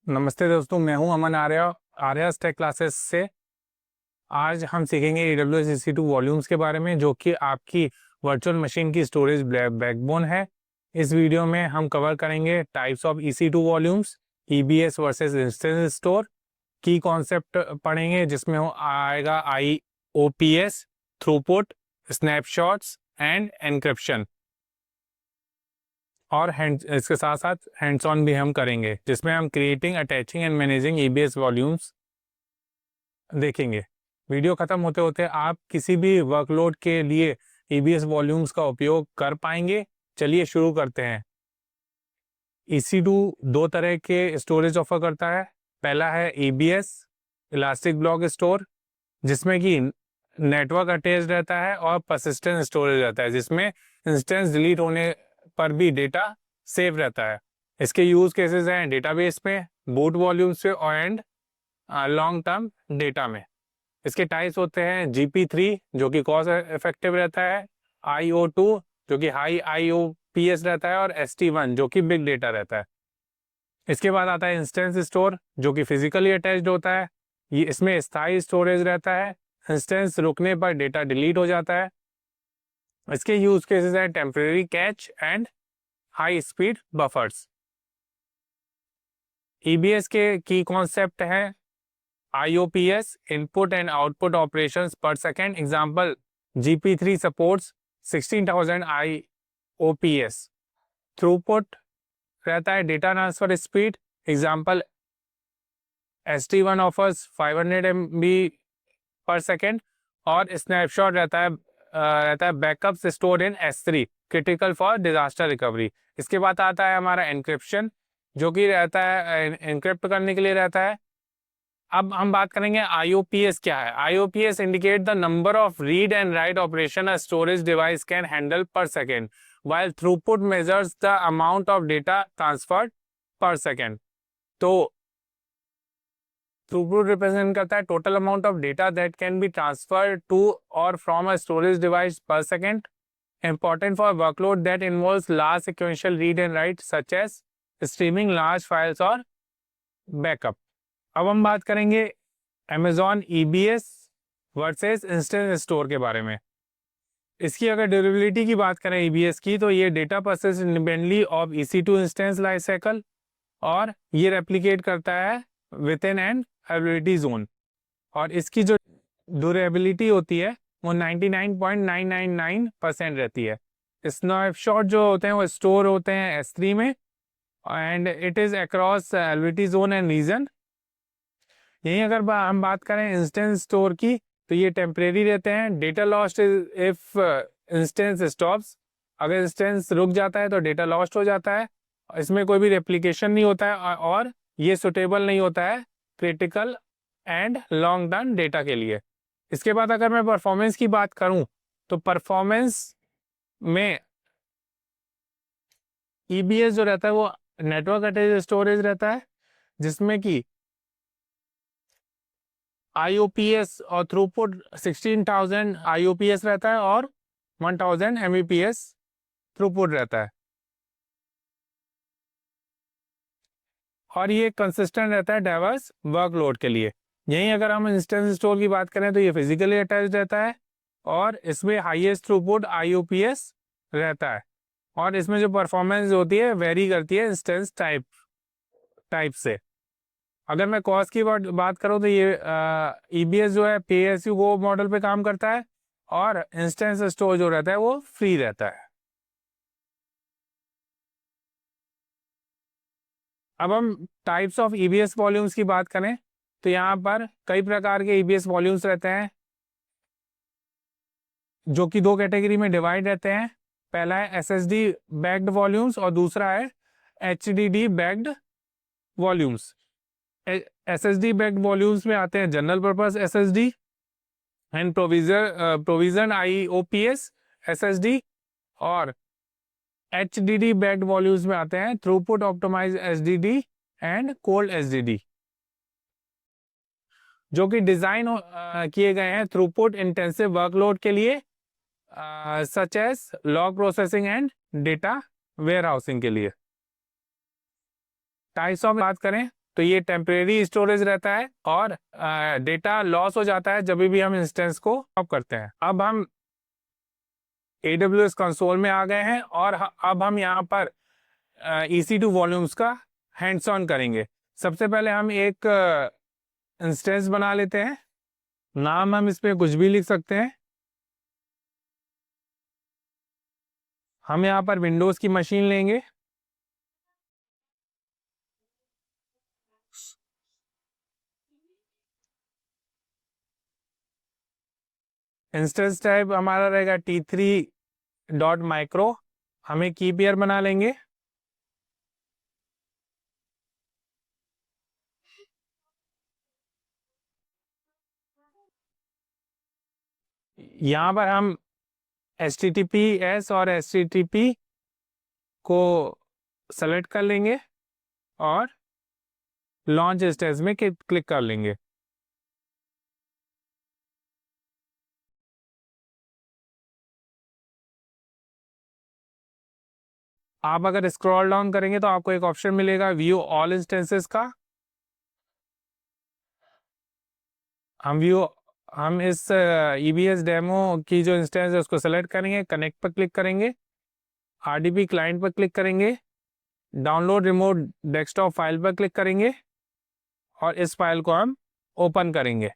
नमस्ते दोस्तों, मैं हूं अमन आर्यास टेक क्लासेस से। आज हम सीखेंगे AWS EC2 वॉल्यूम्स के बारे में, जो कि आपकी वर्चुअल मशीन की स्टोरेज बैकबोन है। इस वीडियो में हम कवर करेंगे types of EC2 volumes, EBS versus instance store, की कॉन्सेप्ट पढ़ेंगे जिसमें आएगा IOPS, throughput, snapshots end encryption. और इसके साथ साथ हैंड्स ऑन भी हम करेंगे, जिसमें हम creating, attaching and managing EBS volumes देखेंगे। वीडियो ख़त्म होते होते आप किसी भी वर्कलोड के लिए EBS वॉल्यूम्स का उपयोग कर पाएंगे। चलिए शुरू करते हैं। EC2 दो तरह के स्टोरेज ऑफर करता है। पहला है EBS, इलास्टिक ब्लॉक स्टोर, जिसमें कि नेटवर्क अटैच रहता है, और परसिस्टेंट स्टोरेज रहता है, जिसमें इंस्टेंस डिलीट होने पर भी डेटा सेव रहता है। इसके यूज केसेस हैं डेटाबेस में, बूट वॉल्यूम्स पे एंड लॉन्ग टर्म डेटा में। इसके टाइप्स होते हैं GP3 जो कि कॉस्ट इफेक्टिव रहता है, IO2 जो कि हाई IOPS रहता है, और ST1 जो कि बिग डेटा रहता है। इसके बाद आता है इंस्टेंस स्टोर, जो कि फिजिकली अटैच्ड होता है। ये इसमें स्थायी स्टोरेज रहता है, इंस्टेंस रुकने पर डेटा डिलीट हो जाता है। इसके यूज केसेस हैं temporary cache and high speed buffers. EBS के की कॉन्सेप्ट है IOPS, input and output operations per second. Example, GP3 supports 16,000 IOPS। Throughput रहता है data transfer speed. Example, ST1 offers 500 MB per second. और snapshot रहता है backups store in S3, critical for disaster recovery. इसके बाद आता है हमारा एनक्रिप्शन, जो कि रहता है एनक्रिप्ट करने के लिए रहता है। अब हम बात करेंगे IOPS क्या है। IOPS indicate the number of read and write operation a storage device can handle पर second, while throughput measures the amount of data transferred per second। तो थ्रूपुट रिप्रेजेंट करता है total amount of data that can be transferred to और from a storage device per second, important for workload that involves large sequential read and write such as streaming large files और backup। अब हम बात करेंगे Amazon EBS versus instance store के बारे में। इसकी अगर ड्यूरेबिलिटी की बात करें EBS की, तो ये data process independently of EC2 instance life cycle, और ये रेप्लिकेट करता है with in an availability zone. और इसकी जो ड्यूरेबिलिटी होती है वो 99.999% रहती है। स्नैपशॉट जो होते हैं वो स्टोर होते हैं S3 में, and it is across availability zone and region. यहीं अगर हम बात करें इंस्टेंस स्टोर की, तो ये टेम्परेरी रहते हैं। Data lost if instance stops, अगर इंस्टेंस रुक जाता है तो डेटा लॉस्ट हो जाता है। इसमें कोई भी रेप्लिकेशन नहीं होता है, और ये सुटेबल नहीं होता है critical and long term data के लिए। इसके बाद अगर मैं परफॉर्मेंस की बात करूं, तो परफॉर्मेंस में EBS जो रहता है वो नेटवर्क अटैच्ड स्टोरेज रहता है, जिसमें कि IOPS और थ्रूपुट 16,000 IOPS रहता है, और 1,000 MBPS थ्रूपुट रहता है। और ये कंसिस्टेंट रहता है डाइवर्स वर्कलोड के लिए। यहीं अगर हम इंस्टेंस स्टोर की बात करें, तो ये फिजिकली अटैच रहता है, और इसमें हाईएस्ट थ्रूपुट IOPS रहता है। और इसमें जो परफॉर्मेंस होती है वेरी करती है इंस्टेंस टाइप से। अगर मैं कॉस्ट की बात करूं, तो ये EBS जो है PSU वो मॉडल पे काम करता है, और इंस्टेंस स्टोर जो रहता है वो फ्री रहता है। अब हम टाइप्स ऑफ EBS वॉल्यूम्स की बात करें, तो यहाँ पर कई प्रकार के EBS वॉल्यूम्स रहते हैं, जो कि दो कैटेगरी में डिवाइड रहते हैं। पहला है SSD बैक्ड वॉल्यूम्स, और दूसरा है HDD backed volumes. SSD backed volumes में आते हैं general purpose SSD and provision IOPS SSD, और HDD बैक्ड वॉल्यूम्स में आते हैं throughput optimise SDD and cold SDD, जो कि डिजाइन किए गए हैं थ्रूपुट इंटेंसिव वर्कलोड के लिए, such as log processing and data warehousing के लिए। टाइप्स ऑफ बात करें, तो ये टेम्परेरी स्टोरेज रहता है और डेटा लॉस हो जाता है जब भी हम इंस्टेंस को ऑफ करते हैं। अब हम AWS कंसोल में आ गए हैं और अब हम यहाँ पर EC2 वॉल्यूम्स का हैंड्स ऑन करेंगे। सबसे पहले हम एक इंस्टेंस बना लेते हैं। नाम हम इसमें कुछ भी लिख सकते हैं। हम यहाँ पर विंडोज़ की मशीन लेंगे। इंस्टेंस टाइप हमारा रहेगा T3.micro। हमें की पेयर बना लेंगे। यहाँ पर हम HTTPS और HTTP को सेलेक्ट कर लेंगे और लॉन्च स्टेज में क्लिक कर लेंगे। आप अगर स्क्रॉल डाउन करेंगे तो आपको एक ऑप्शन मिलेगा व्यू ऑल इंस्टेंसेस का। हम इस EBS डेमो की जो इंस्टेंस है उसको सेलेक्ट करेंगे, कनेक्ट पर क्लिक करेंगे, RDP क्लाइंट पर क्लिक करेंगे, डाउनलोड रिमोट डेस्कटॉप फाइल पर क्लिक करेंगे और इस फाइल को हम ओपन करेंगे।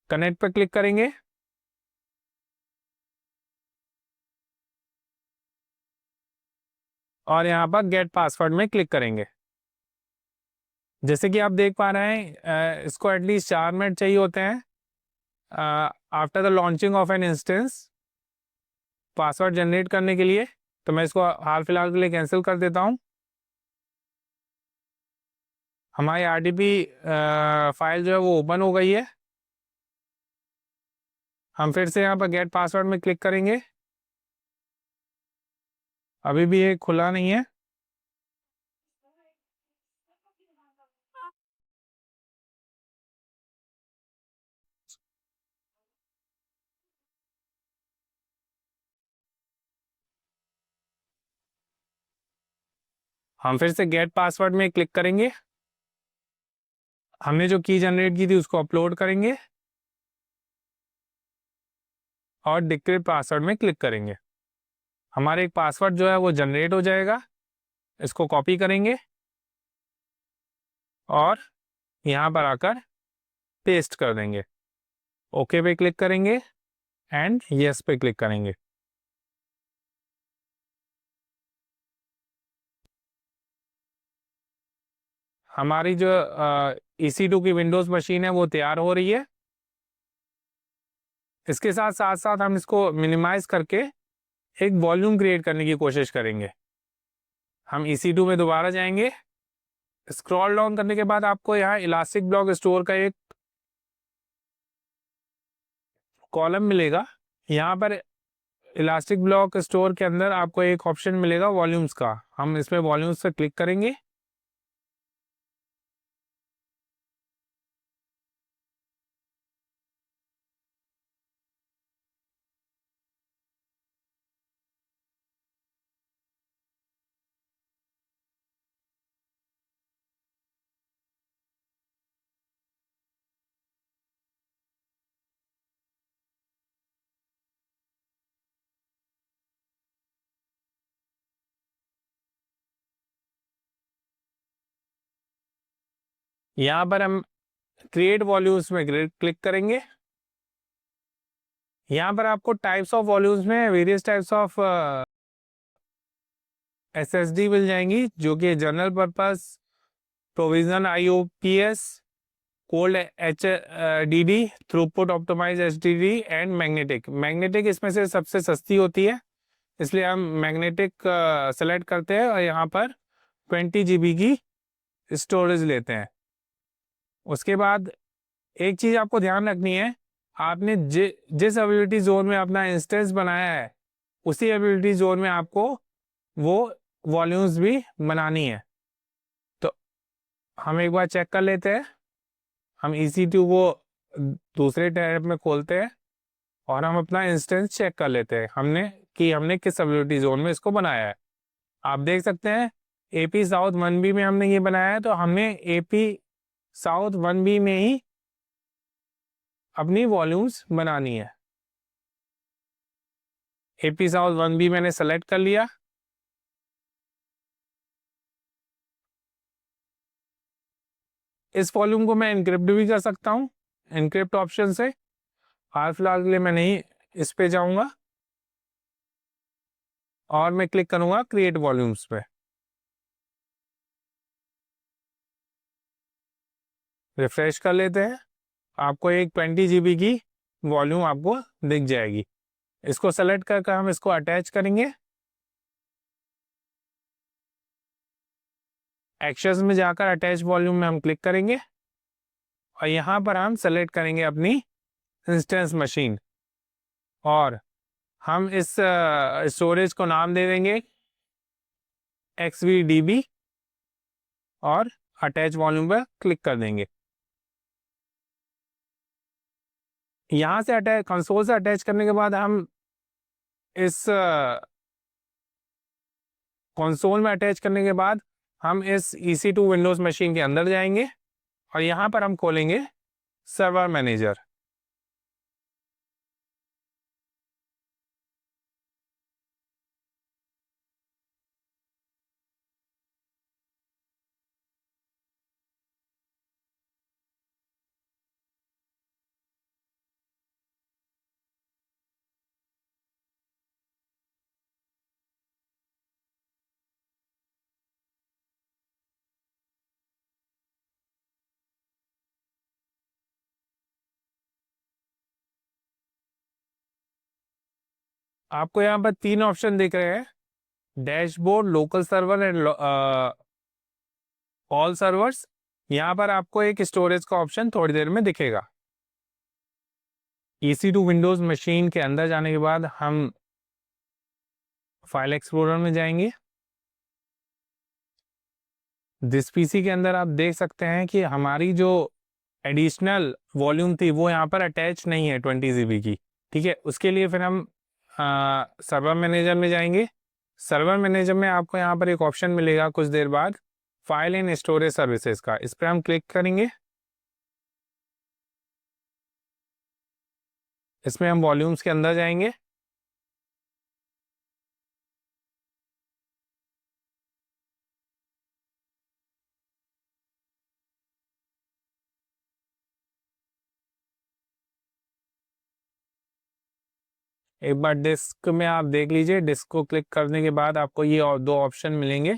कनेक्ट पर क्लिक करेंगे और यहाँ पर गेट पासवर्ड में क्लिक करेंगे। जैसे कि आप देख पा रहे हैं इसको एटलीस्ट 4 मिनट चाहिए होते हैं after the launching of an instance password generate करने के लिए। तो मैं इसको हाल फिलहाल के लिए कैंसिल कर देता हूँ। हमारी RDP फाइल जो है वो ओपन हो गई है। हम फिर से यहाँ पर गेट पासवर्ड में क्लिक करेंगे। अभी भी ये खुला नहीं है। हम फिर से गेट पासवर्ड में क्लिक करेंगे। हमने जो की जनरेट की थी उसको अपलोड करेंगे और डिक्रिप्ट पासवर्ड में क्लिक करेंगे। हमारे एक पासवर्ड जो है वो जनरेट हो जाएगा। इसको कॉपी करेंगे और यहाँ पर आकर पेस्ट कर देंगे। ओके पे क्लिक करेंगे एंड यस पे क्लिक करेंगे। हमारी जो EC2 की विंडोज़ मशीन है वो तैयार हो रही है। इसके साथ साथ हम इसको मिनिमाइज करके एक वॉल्यूम क्रिएट करने की कोशिश करेंगे। हम EC2 में दोबारा जाएंगे। स्क्रॉल डाउन करने के बाद आपको यहाँ इलास्टिक ब्लॉक स्टोर का एक कॉलम मिलेगा। यहाँ पर इलास्टिक ब्लॉक स्टोर के अंदर आपको एक ऑप्शन मिलेगा वॉल्यूम्स का। हम इसमें वॉल्यूम्स पर क्लिक करेंगे। यहाँ पर हम क्रिएट वॉल्यूम्स में क्लिक करेंगे। यहाँ पर आपको टाइप्स ऑफ वॉल्यूम्स में वेरियस टाइप्स ऑफ SSD मिल जाएंगी, जो कि general purpose, provisional IOPS, cold HDD, throughput optimise HDD and magnetic इसमें से सबसे सस्ती होती है, इसलिए हम मैग्नेटिक सेलेक्ट करते हैं और यहाँ पर 20 GB की स्टोरेज लेते हैं। उसके बाद एक चीज़ आपको ध्यान रखनी है, आपने जिस एबिलिटी जोन में अपना इंस्टेंस बनाया है उसी एबिलिटी जोन में आपको वो वॉल्यूम्स भी बनानी है। तो हम एक बार चेक कर लेते हैं। हम EC2 को दूसरे टैब में खोलते हैं और हम अपना इंस्टेंस चेक कर लेते हैं हमने किस एबिलिटी जोन में इसको बनाया है। आप देख सकते हैं AP साउथ 1B में हमने ये बनाया है, तो हमें AP साउथ 1B में ही अपनी वॉल्यूम्स बनानी है। AP साउथ 1B मैंने सेलेक्ट कर लिया। इस वॉल्यूम को मैं इनक्रिप्ट भी कर सकता हूँ इनक्रिप्ट ऑप्शन से। हाल फिलहाल के लिए मैं नहीं इस पे जाऊंगा और मैं क्लिक करूंगा क्रिएट वॉल्यूम्स पे। रिफ्रेश कर लेते हैं, आपको एक 20 GB की वॉल्यूम आपको दिख जाएगी। इसको सेलेक्ट करके हम इसको अटैच करेंगे। एक्शंस में जाकर अटैच वॉल्यूम में हम क्लिक करेंगे और यहाँ पर हम सेलेक्ट करेंगे अपनी इंस्टेंस मशीन और हम इस स्टोरेज को नाम दे देंगे XVDB और अटैच वॉल्यूम पर क्लिक कर देंगे। यहाँ से अटैच कंसोल से अटैच करने के बाद हम इस कंसोल में अटैच करने के बाद हम इस EC2 विंडोज मशीन के अंदर जाएंगे और यहाँ पर हम खोलेंगे सर्वर मैनेजर। आपको यहाँ पर 3 ऑप्शन दिख रहे हैं, dashboard, local server and all servers. यहाँ पर आपको एक स्टोरेज का ऑप्शन थोड़ी देर में दिखेगा। EC2 विंडोज मशीन के अंदर जाने के बाद हम फाइल एक्सप्लोरर में जाएंगे। दिस PC के अंदर आप देख सकते हैं कि हमारी जो एडिशनल वॉल्यूम थी वो यहाँ पर अटैच नहीं है 20 GB की। ठीक है, उसके लिए फिर हम सर्वर मैनेजर में जाएंगे। सर्वर मैनेजर में आपको यहाँ पर एक ऑप्शन मिलेगा कुछ देर बाद, फाइल एंड स्टोरेज सर्विसेज का। इस पर हम क्लिक करेंगे। इसमें हम वॉल्यूम्स के अंदर जाएंगे। एक बार डिस्क में आप देख लीजिए, डिस्क को क्लिक करने के बाद आपको ये दो ऑप्शन मिलेंगे।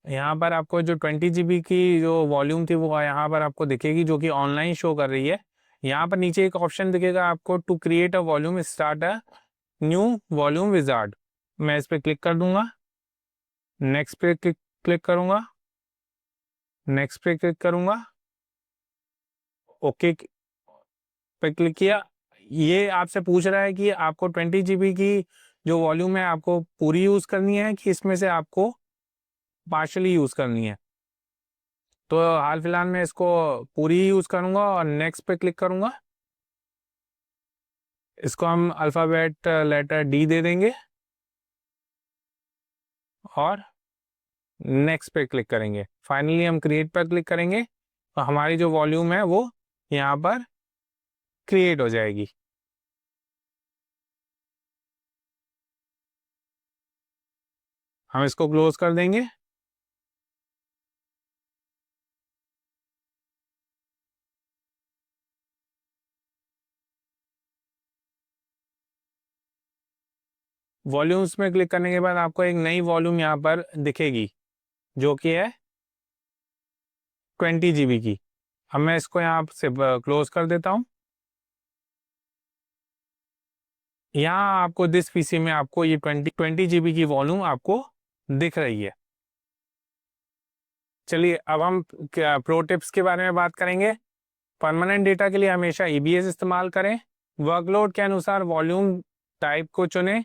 यहाँ पर आपको जो 20 GB की जो वॉल्यूम थी वो यहाँ पर आपको दिखेगी, जो कि ऑनलाइन शो कर रही है। यहाँ पर नीचे एक ऑप्शन दिखेगा आपको, to create a volume start a new volume wizard. मैं इस पर क्लिक कर दूंगा, नेक्स्ट पे क्लिक करूंगा, नेक्स्ट पे क्लिक करूंगा, ओके पे क्लिक किया। ये आपसे पूछ रहा है कि आपको 20 GB की जो वॉल्यूम है आपको पूरी यूज करनी है कि इसमें से आपको पार्शली यूज करनी है। तो हाल फिलहाल में इसको पूरी ही यूज करूंगा और नेक्स्ट पे क्लिक करूंगा। इसको हम अल्फाबेट लेटर D दे देंगे और नेक्स्ट पे क्लिक करेंगे। फाइनली हम क्रिएट पर क्लिक करेंगे और हमारी जो वॉल्यूम है वो यहाँ पर क्रिएट हो जाएगी। हम इसको क्लोज कर देंगे। वॉल्यूम्स में क्लिक करने के बाद आपको एक नई वॉल्यूम यहाँ पर दिखेगी जो कि है 20 GB की। अब मैं इसको यहाँ से क्लोज कर देता हूँ। यहाँ आपको दिस PC में आपको ये 20 GB की वॉल्यूम आपको दिख रही है। चलिए अब हम प्रो टिप्स के बारे में बात करेंगे। परमानेंट डेटा के लिए हमेशा EBS इस्तेमाल करें। वर्कलोड के अनुसार वॉल्यूम टाइप को चुनें।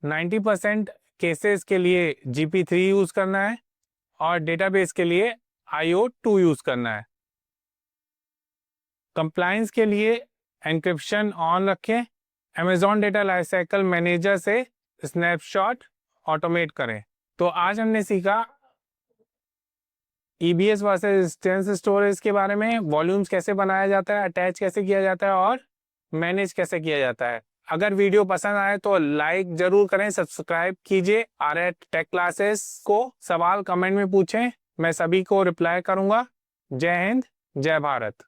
90% केसेस के लिए GP3 यूज करना है और डेटाबेस के लिए IO2 यूज करना है। कंप्लायंस के लिए एन्क्रिप्शन ऑन रखें। Amazon डेटा लाइफसाइकिल मैनेजर से स्नैपशॉट ऑटोमेट करें। तो आज हमने सीखा EBS वर्सेस इंस्टेंस स्टोरेज के बारे में, वॉल्यूम्स कैसे बनाया जाता है, अटैच कैसे किया जाता है और मैनेज कैसे किया जाता है। अगर वीडियो पसंद आए तो लाइक जरूर करें, सब्सक्राइब कीजिए। आर्यन टेक क्लासेस को सवाल कमेंट में पूछें, मैं सभी को रिप्लाई करूंगा। जय हिंद, जय भारत।